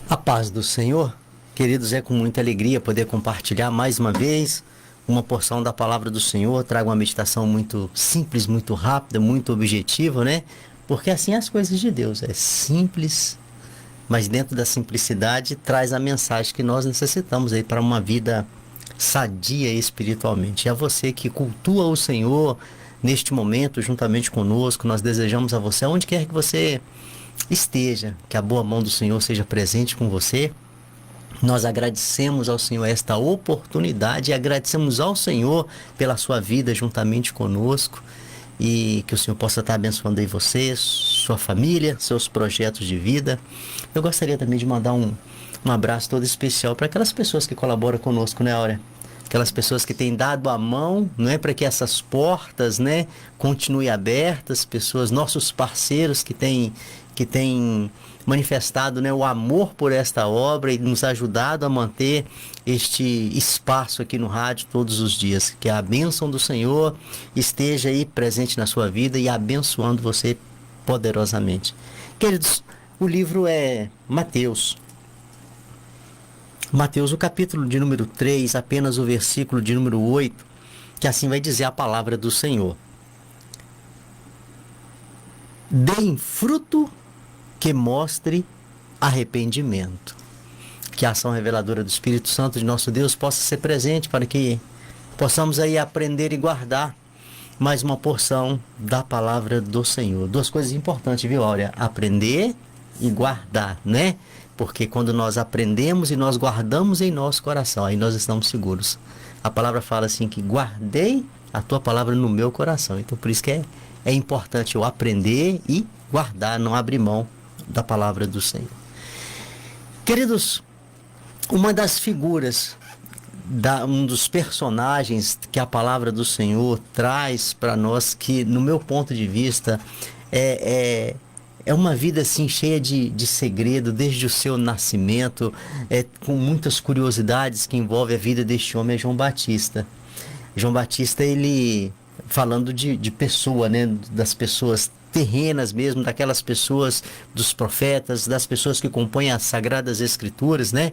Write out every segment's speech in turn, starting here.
A paz do Senhor, queridos, é com muita alegria poder compartilhar mais uma vez uma porção da palavra do Senhor. Trago uma meditação muito simples, muito rápida, muito objetiva, né? Porque assim as coisas de Deus, é simples, mas dentro da simplicidade traz a mensagem que nós necessitamos aí para uma vida sadia espiritualmente. E a você que cultua o Senhor neste momento, juntamente conosco, nós desejamos a você, onde quer que você esteja, que a boa mão do Senhor seja presente com você. Nós agradecemos ao Senhor esta oportunidade e agradecemos ao Senhor pela sua vida juntamente conosco, e que o Senhor possa estar abençoando aí você, sua família, seus projetos de vida. Eu gostaria também de mandar um abraço todo especial para aquelas pessoas que colaboram conosco, né, Áurea? Aquelas pessoas que têm dado a mão, não é, para que essas portas, né, continuem abertas, pessoas, nossos parceiros que têm manifestado, né, o amor por esta obra e nos ajudado a manter este espaço aqui no rádio todos os dias. Que a bênção do Senhor esteja aí presente na sua vida e abençoando você poderosamente. Queridos, o livro é Mateus. Mateus, o capítulo de número 3, apenas o versículo de número 8, que assim vai dizer a palavra do Senhor. Deem fruto que mostre arrependimento. Que a ação reveladora do Espírito Santo de nosso Deus possa ser presente para que possamos aí aprender e guardar mais uma porção da palavra do Senhor. Duas coisas importantes, viu, Áurea? Aprender e guardar, né? Porque quando nós aprendemos e nós guardamos em nosso coração, aí nós estamos seguros. A palavra fala assim que guardei a tua palavra no meu coração. Então por isso que é importante eu aprender e guardar, não abrir mão da palavra do Senhor. Queridos, uma das figuras, um dos personagens que a palavra do Senhor traz para nós, que no meu ponto de vista é uma vida assim cheia de segredo desde o seu nascimento, com muitas curiosidades que envolve a vida deste homem, é João Batista. João Batista, ele, falando de pessoa, né, das pessoas terrenas mesmo, daquelas pessoas, dos profetas, das pessoas que compõem as Sagradas Escrituras, né?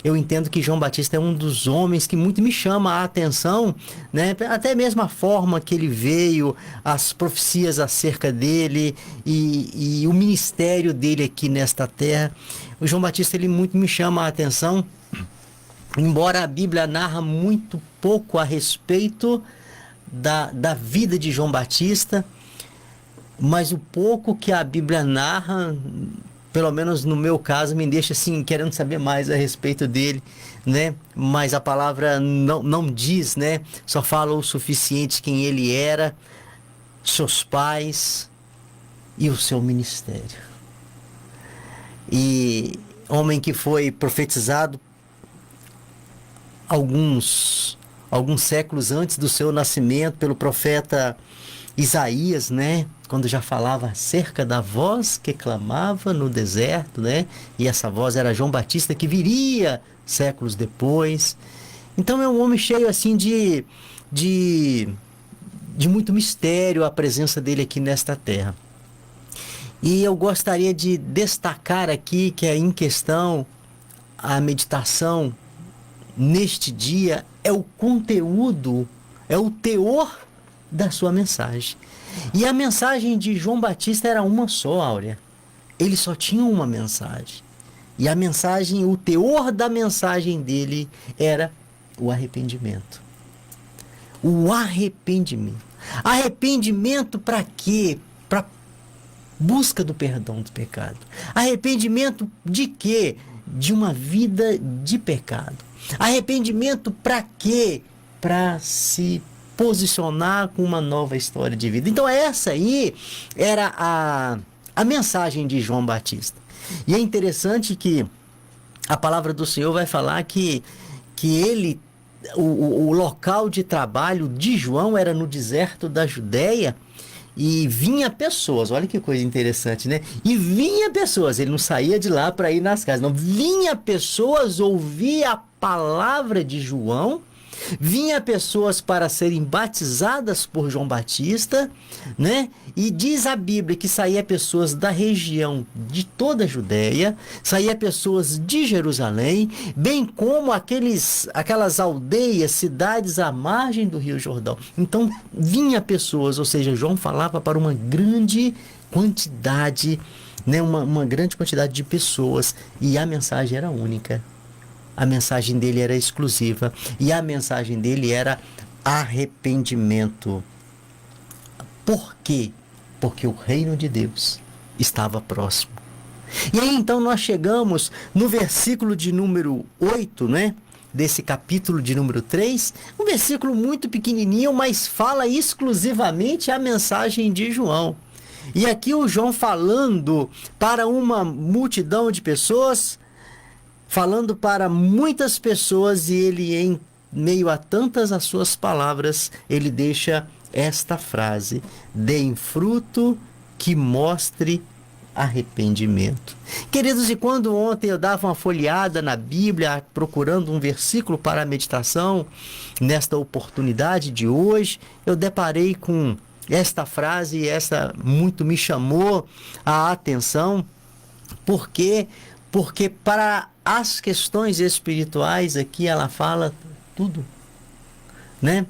Eu entendo que João Batista é um dos homens que muito me chama a atenção, né? Até mesmo a forma que ele veio, as profecias acerca dele e o ministério dele aqui nesta terra. O João Batista, ele muito me chama a atenção, embora a Bíblia narra muito pouco a respeito da vida de João Batista, mas o pouco que a Bíblia narra, pelo menos no meu caso, me deixa assim querendo saber mais a respeito dele, né? Mas a palavra não diz, né? Só fala o suficiente quem ele era, seus pais e o seu ministério. E homem que foi profetizado alguns séculos antes do seu nascimento pelo profeta Isaías, né? Quando já falava acerca da voz que clamava no deserto, né? E essa voz era João Batista, que viria séculos depois. Então é um homem cheio assim de muito mistério a presença dele aqui nesta terra. E eu gostaria de destacar aqui que é em questão a meditação neste dia é o conteúdo, é o teor da sua mensagem. E a mensagem de João Batista era uma só, Áurea. Ele só tinha uma mensagem. E a mensagem, o teor da mensagem dele era o arrependimento. O arrependimento. Arrependimento para quê? Para busca do perdão do pecado. Arrependimento de quê? De uma vida de pecado. Arrependimento para quê? Para se posicionar com uma nova história de vida. Então essa aí era a mensagem de João Batista. E é interessante que a palavra do Senhor vai falar que ele, o local de trabalho de João era no deserto da Judéia, e vinha pessoas, olha que coisa interessante, né? E vinha pessoas, ele não saía de lá para ir nas casas, não, vinha pessoas ouvir a palavra de João vinha pessoas para serem batizadas por João Batista, né? E diz a Bíblia que saía pessoas da região de toda a Judéia, saía pessoas de Jerusalém, bem como aquelas aldeias, cidades à margem do Rio Jordão. Então vinha pessoas, ou seja, João falava para uma grande quantidade, né? Uma grande quantidade de pessoas, e a mensagem era única. A mensagem dele era exclusiva. E a mensagem dele era arrependimento. Por quê? Porque o reino de Deus estava próximo. E aí então nós chegamos no versículo de número 8, né? Desse capítulo de número 3. Um versículo muito pequenininho, mas fala exclusivamente a mensagem de João. E aqui o João falando para uma multidão de pessoas, falando para muitas pessoas, e ele, em meio a tantas as suas palavras, ele deixa esta frase: deem fruto que mostre arrependimento. Queridos, e quando ontem eu dava uma folheada na Bíblia, procurando um versículo para a meditação, nesta oportunidade de hoje, eu deparei com esta frase, e essa muito me chamou a atenção. Por quê? Porque para as questões espirituais aqui ela fala tudo, né?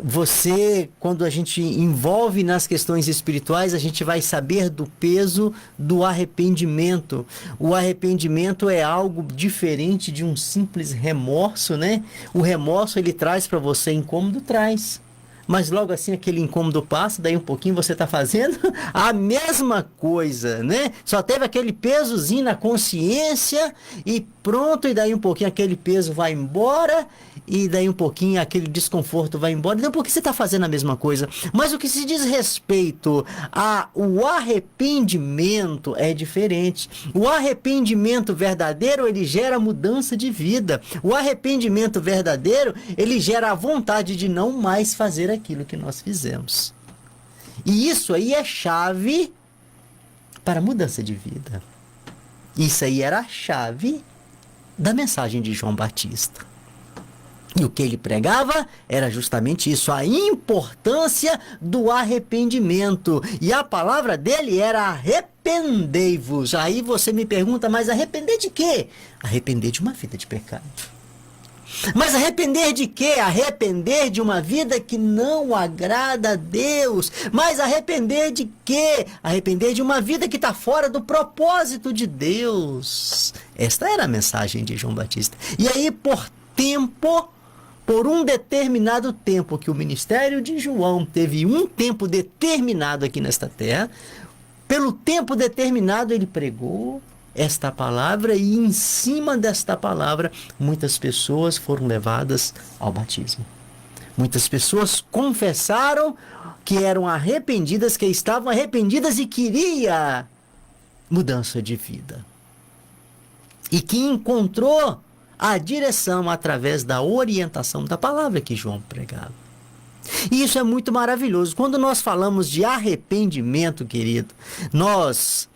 Você, quando a gente envolve nas questões espirituais, a gente vai saber do peso do arrependimento. O arrependimento é algo diferente de um simples remorso, né? O remorso, ele traz para você incômodo, traz. Mas logo assim aquele incômodo passa, daí um pouquinho você está fazendo a mesma coisa, né? Só teve aquele pesozinho na consciência e pronto, e daí um pouquinho aquele peso vai embora, e daí um pouquinho aquele desconforto vai embora. Então, por que você está fazendo a mesma coisa? Mas o que se diz respeito ao arrependimento é diferente. O arrependimento verdadeiro, ele gera mudança de vida. O arrependimento verdadeiro, ele gera a vontade de não mais fazer aquilo que nós fizemos. E isso aí é chave para a mudança de vida. Isso aí era a chave da mensagem de João Batista. E o que ele pregava era justamente isso, a importância do arrependimento. E a palavra dele era arrependei-vos. Aí você me pergunta, mas arrepender de quê? Arrepender de uma vida de pecado. Mas arrepender de quê? Arrepender de uma vida que não agrada a Deus. Mas arrepender de quê? Arrepender de uma vida que está fora do propósito de Deus. Esta era a mensagem de João Batista. E aí, por um determinado tempo, que o ministério de João teve um tempo determinado aqui nesta terra, pelo tempo determinado ele pregou esta palavra, e em cima desta palavra muitas pessoas foram levadas ao batismo. Muitas pessoas confessaram que eram arrependidas, que estavam arrependidas e queria mudança de vida. E que encontrou a direção através da orientação da palavra que João pregava. E isso é muito maravilhoso. Quando nós falamos de arrependimento, querido, nós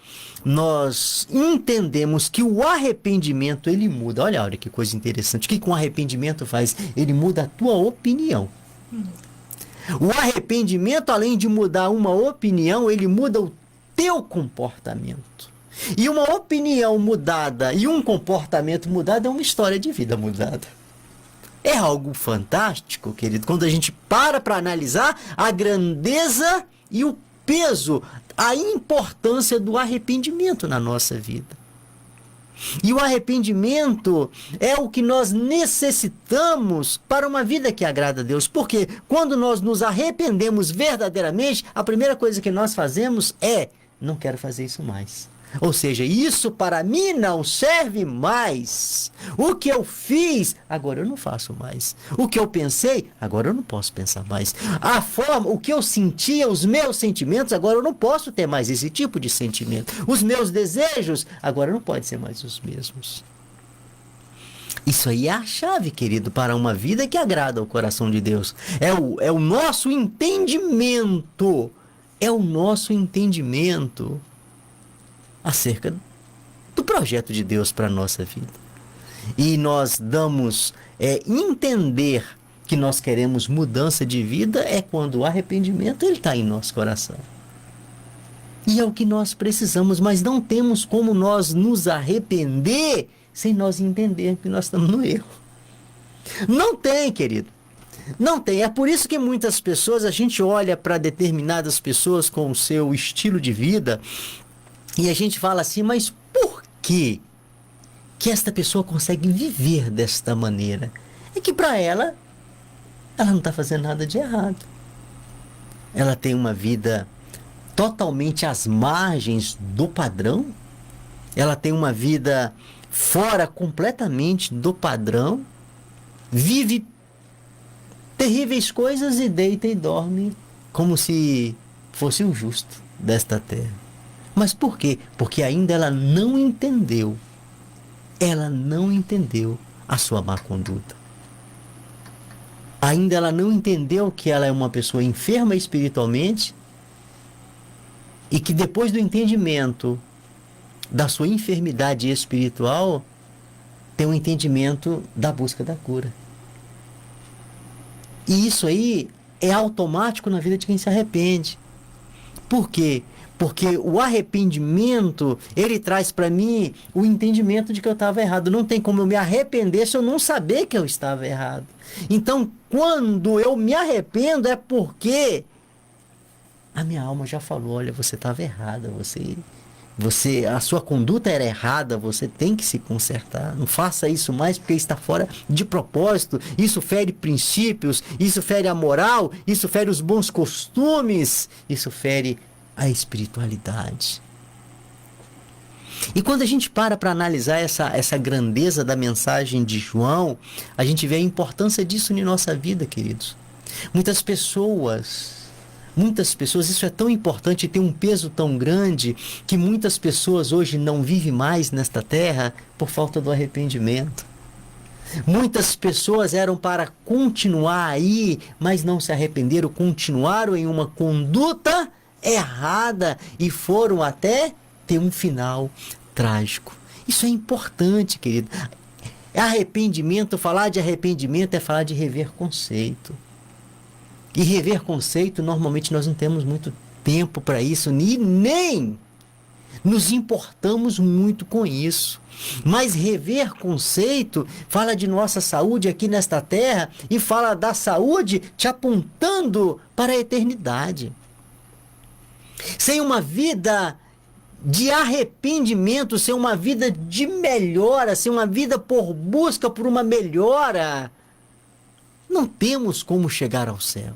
entendemos que o arrependimento, ele muda. Olha que coisa interessante. O que um arrependimento faz? Ele muda a tua opinião. O arrependimento, além de mudar uma opinião, ele muda o teu comportamento. E uma opinião mudada e um comportamento mudado é uma história de vida mudada. É algo fantástico, querido, quando a gente para analisar a grandeza e o peso, a importância do arrependimento na nossa vida. E o arrependimento é o que nós necessitamos para uma vida que agrada a Deus. Porque quando nós nos arrependemos verdadeiramente, a primeira coisa que nós fazemos é: não quero fazer isso mais. Ou seja, isso para mim não serve mais. O que eu fiz, agora eu não faço mais. O que eu pensei, agora eu não posso pensar mais. A forma, o que eu sentia, os meus sentimentos, agora eu não posso ter mais esse tipo de sentimento. Os meus desejos, agora não podem ser mais os mesmos. Isso aí é a chave, querido, para uma vida que agrada ao coração de Deus. É o nosso entendimento. É o nosso entendimento acerca do projeto de Deus para a nossa vida. e nós damos entender que nós queremos mudança de vida, é quando o arrependimento está em nosso coração. E é o que nós precisamos, mas não temos como nós nos arrepender sem nós entendermos que nós estamos no erro. Não tem, querido. Não tem. É por isso que muitas pessoas, a gente olha para determinadas pessoas com o seu estilo de vida e a gente fala assim, mas por que esta pessoa consegue viver desta maneira? É que para ela não está fazendo nada de errado. Ela tem uma vida totalmente às margens do padrão. Ela tem uma vida fora completamente do padrão. Vive terríveis coisas e deita e dorme como se fosse o justo desta terra. Mas por quê? Porque ainda ela não entendeu. Ela não entendeu a sua má conduta. Ainda ela não entendeu que ela é uma pessoa enferma espiritualmente e que depois do entendimento da sua enfermidade espiritual, tem um entendimento da busca da cura. E isso aí é automático na vida de quem se arrepende. Por quê? Porque o arrependimento, ele traz para mim o entendimento de que eu estava errado. Não tem como eu me arrepender se eu não saber que eu estava errado. Então, quando eu me arrependo, é porque a minha alma já falou, olha, você estava errada, a sua conduta era errada, você tem que se consertar. Não faça isso mais porque está fora de propósito. Isso fere princípios, isso fere a moral, isso fere os bons costumes, isso fere a espiritualidade. E quando a gente para analisar essa grandeza da mensagem de João, a gente vê a importância disso em nossa vida, queridos. Muitas pessoas, isso é tão importante e tem um peso tão grande que muitas pessoas hoje não vivem mais nesta terra por falta do arrependimento. Muitas pessoas eram para continuar aí, mas não se arrependeram, continuaram em uma conduta errada e foram até ter um final trágico. Isso é importante, querido. Arrependimento, falar de arrependimento é falar de rever conceito. E rever conceito, normalmente nós não temos muito tempo para isso, nem nos importamos muito com isso. Mas rever conceito fala de nossa saúde aqui nesta terra e fala da saúde te apontando para a eternidade. Sem uma vida de arrependimento, sem uma vida de melhora, sem uma vida por busca por uma melhora, não temos como chegar ao céu.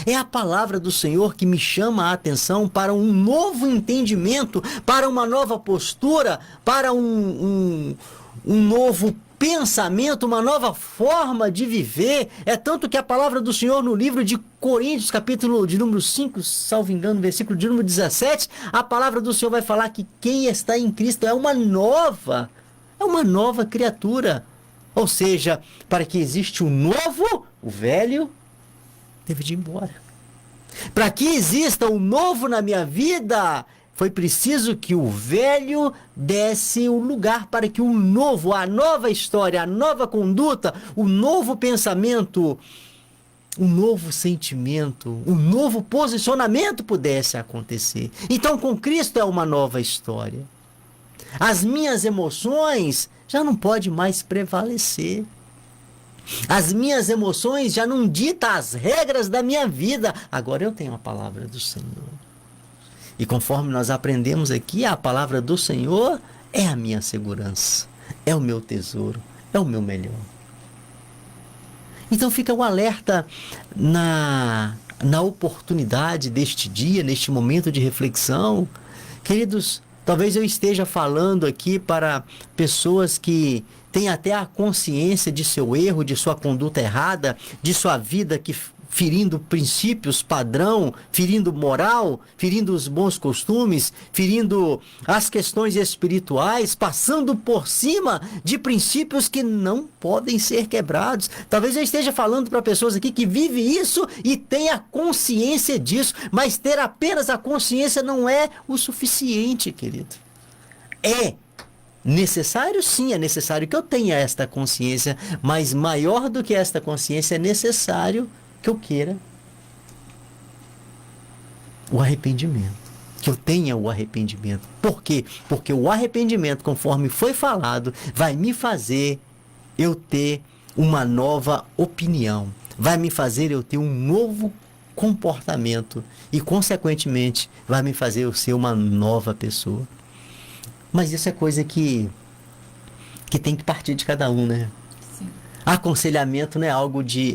É a palavra do Senhor que me chama a atenção para um novo entendimento, para uma nova postura, para um novo pensamento, uma nova forma de viver. É tanto que a palavra do Senhor no livro de Coríntios, capítulo de número 5, salvo engano, versículo de número 17, a palavra do Senhor vai falar que quem está em Cristo é uma nova criatura. Ou seja, para que exista o novo, o velho teve de ir embora. Para que exista o novo na minha vida, foi preciso que o velho desse o lugar para que o novo, a nova história, a nova conduta, o novo pensamento, o novo sentimento, o novo posicionamento pudesse acontecer. Então, com Cristo é uma nova história. As minhas emoções já não podem mais prevalecer. As minhas emoções já não ditam as regras da minha vida. Agora eu tenho a palavra do Senhor. E conforme nós aprendemos aqui, a palavra do Senhor é a minha segurança, é o meu tesouro, é o meu melhor. Então fica o alerta na oportunidade deste dia, neste momento de reflexão. Queridos, talvez eu esteja falando aqui para pessoas que têm até a consciência de seu erro, de sua conduta errada, de sua vida que ferindo princípios, padrão, ferindo moral, ferindo os bons costumes, ferindo as questões espirituais, passando por cima de princípios que não podem ser quebrados. Talvez eu esteja falando para pessoas aqui que vivem isso e têm a consciência disso, mas ter apenas a consciência não é o suficiente, querido. É Necessário, sim, é necessário que eu tenha esta consciência, mas maior do que esta consciência, é necessário que eu queira o arrependimento. Que eu tenha o arrependimento. Por quê? Porque o arrependimento, conforme foi falado, vai me fazer eu ter uma nova opinião. Vai me fazer eu ter um novo comportamento. E, consequentemente, vai me fazer eu ser uma nova pessoa. Mas isso é coisa que tem que partir de cada um, né? Sim. Aconselhamento não é algo de...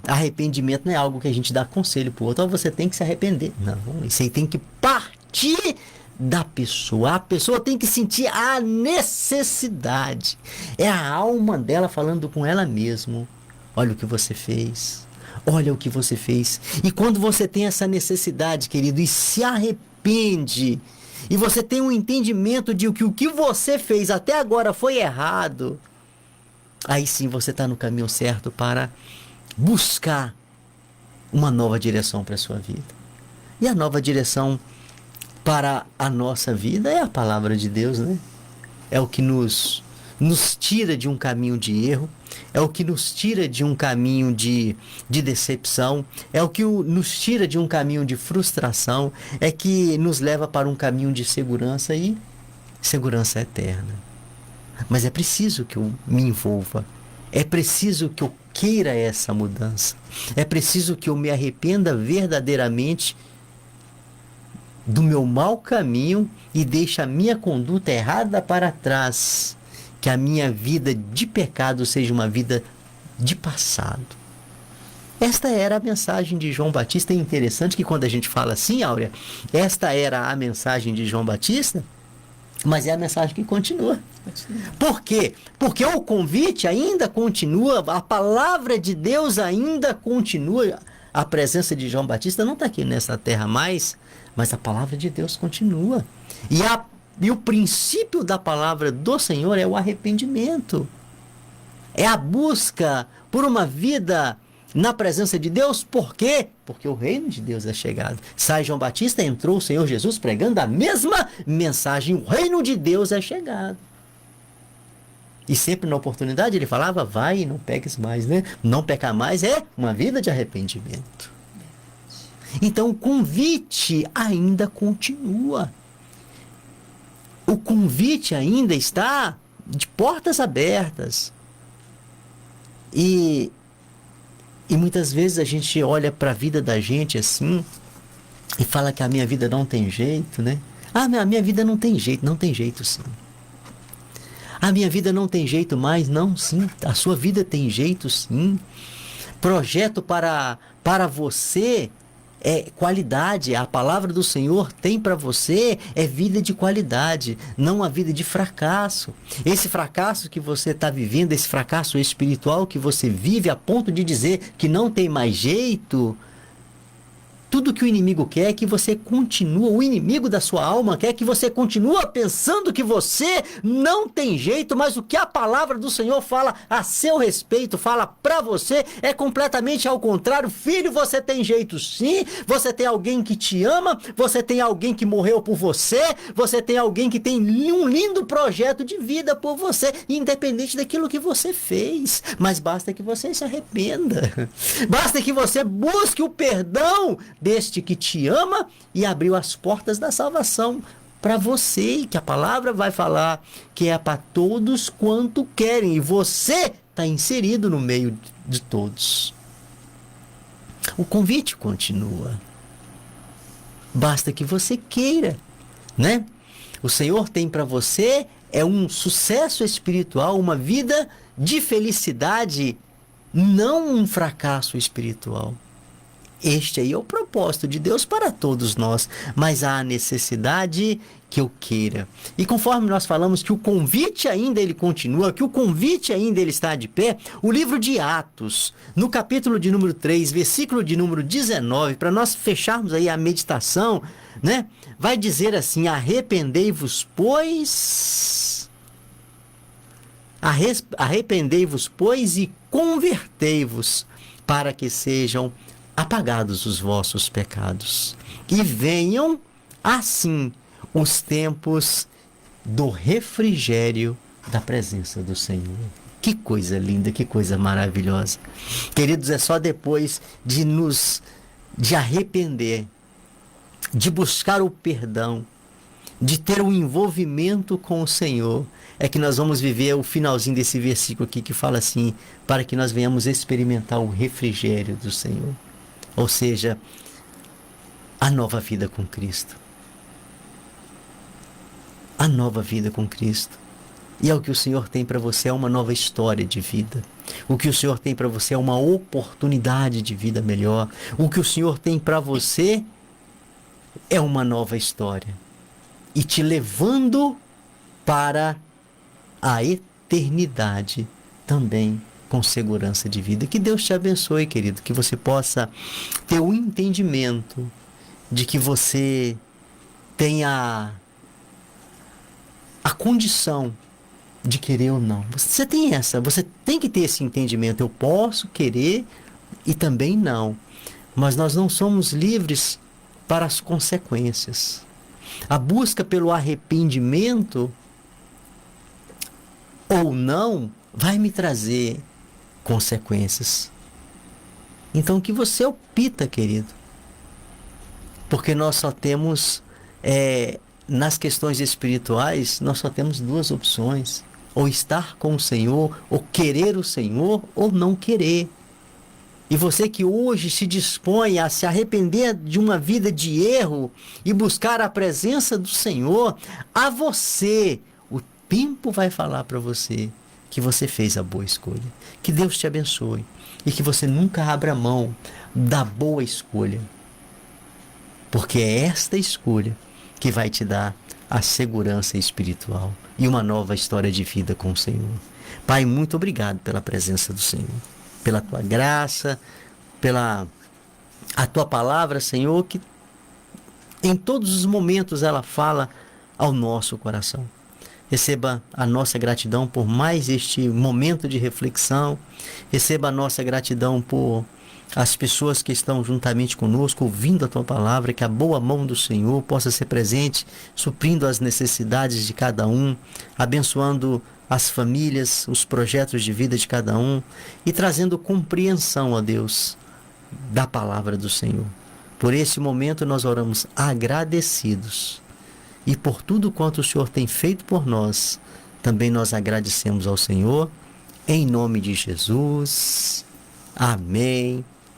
arrependimento não é algo que a gente dá conselho pro outro. Você tem que se arrepender. Não, isso aí tem que partir da pessoa. A pessoa tem que sentir a necessidade. É a alma dela falando com ela mesma. Olha o que você fez. Olha o que você fez. E quando você tem essa necessidade, querido, e se arrepende... E você tem um entendimento de que o que você fez até agora foi errado. Aí sim você está no caminho certo para buscar uma nova direção para a sua vida. E a nova direção para a nossa vida é a palavra de Deus, né? É o que nos tira de um caminho de erro, é o que nos tira de um caminho de decepção, é o que nos tira de um caminho de frustração, é que nos leva para um caminho de segurança e segurança eterna. Mas é preciso que eu me envolva, é preciso que eu queira essa mudança, é preciso que eu me arrependa verdadeiramente do meu mau caminho e deixe a minha conduta errada para trás. Que a minha vida de pecado seja uma vida de passado. Esta era a mensagem de João Batista. É interessante que quando a gente fala assim, Áurea, esta era a mensagem de João Batista, mas é a mensagem que continua. Por quê? Porque o convite ainda continua, a palavra de Deus ainda continua. A presença de João Batista não está aqui nessa terra mais, mas a palavra de Deus continua. E o princípio da palavra do Senhor é o arrependimento. É a busca por uma vida na presença de Deus. Por quê? Porque o reino de Deus é chegado. Sai João Batista, entrou o Senhor Jesus pregando a mesma mensagem. O reino de Deus é chegado. E sempre na oportunidade ele falava, vai e não peques mais, né? Não pecar mais é uma vida de arrependimento. Então o convite ainda continua. O convite ainda está de portas abertas. E muitas vezes a gente olha para a vida da gente assim e fala que a minha vida não tem jeito, né? Ah, a minha vida não tem jeito sim. A minha vida não tem jeito mais, não, sim. A sua vida tem jeito sim. Projeto para você é qualidade. A palavra do Senhor tem para você é vida de qualidade, não a vida de fracasso. Esse fracasso que você está vivendo, esse fracasso espiritual que você vive a ponto de dizer que não tem mais jeito, tudo que o inimigo quer é que você continue, o inimigo da sua alma quer que você continue pensando que você não tem jeito, mas o que a palavra do Senhor fala a seu respeito, fala para você, é completamente ao contrário. Filho, você tem jeito sim, você tem alguém que te ama, você tem alguém que morreu por você, você tem alguém que tem um lindo projeto de vida por você, independente daquilo que você fez, mas basta que você se arrependa, basta que você busque o perdão deste que te ama e abriu as portas da salvação para você, e que a palavra vai falar que é para todos quanto querem, e você está inserido no meio de todos. O convite continua. Basta que você queira, né? O Senhor tem para você um sucesso espiritual, uma vida de felicidade, não um fracasso espiritual. Este aí é o propósito de Deus para todos nós, mas há a necessidade que eu queira. E conforme nós falamos que o convite ainda ele continua, que o convite ainda ele está de pé, o livro de Atos, no capítulo de número 3, versículo de número 19, para nós fecharmos aí a meditação, né? Vai dizer assim: arrependei-vos, pois... Arrependei-vos, pois, e convertei-vos, para que sejam apagados os vossos pecados, e venham assim os tempos do refrigério da presença do Senhor. Que coisa linda, que coisa maravilhosa. Queridos, é só depois de arrepender, de buscar o perdão, de ter um envolvimento com o Senhor, é que nós vamos viver o finalzinho desse versículo aqui que fala assim, para que nós venhamos experimentar o refrigério do Senhor. Ou seja, a nova vida com Cristo. A nova vida com Cristo. E é o que o Senhor tem para você, é uma nova história de vida. O que o Senhor tem para você é uma oportunidade de vida melhor. O que o Senhor tem para você é uma nova história. E te levando para a eternidade também com segurança de vida. Que Deus te abençoe, querido. Que você possa ter o entendimento de que você tenha a condição de querer ou não. Você tem que ter esse entendimento. Eu posso querer e também não. Mas nós não somos livres para as consequências. A busca pelo arrependimento ou não vai me trazer consequências. Então que você opta, querido. Porque nós só temos, nas questões espirituais, nós só temos duas opções. Ou estar com o Senhor, ou querer o Senhor, ou não querer. E você que hoje se dispõe a se arrepender de uma vida de erro e buscar a presença do Senhor, a você, o tempo vai falar para você que você fez a boa escolha. Que Deus te abençoe e que você nunca abra mão da boa escolha. Porque é esta escolha que vai te dar a segurança espiritual e uma nova história de vida com o Senhor. Pai, muito obrigado pela presença do Senhor, pela tua graça, pela a tua palavra, Senhor, que em todos os momentos ela fala ao nosso coração. Receba a nossa gratidão por mais este momento de reflexão. Receba a nossa gratidão por as pessoas que estão juntamente conosco, ouvindo a tua palavra, que a boa mão do Senhor possa ser presente, suprindo as necessidades de cada um, abençoando as famílias, os projetos de vida de cada um e trazendo compreensão, ó Deus, da palavra do Senhor. Por esse momento nós oramos agradecidos e por tudo quanto o Senhor tem feito por nós, também nós agradecemos ao Senhor, em nome de Jesus. Amém.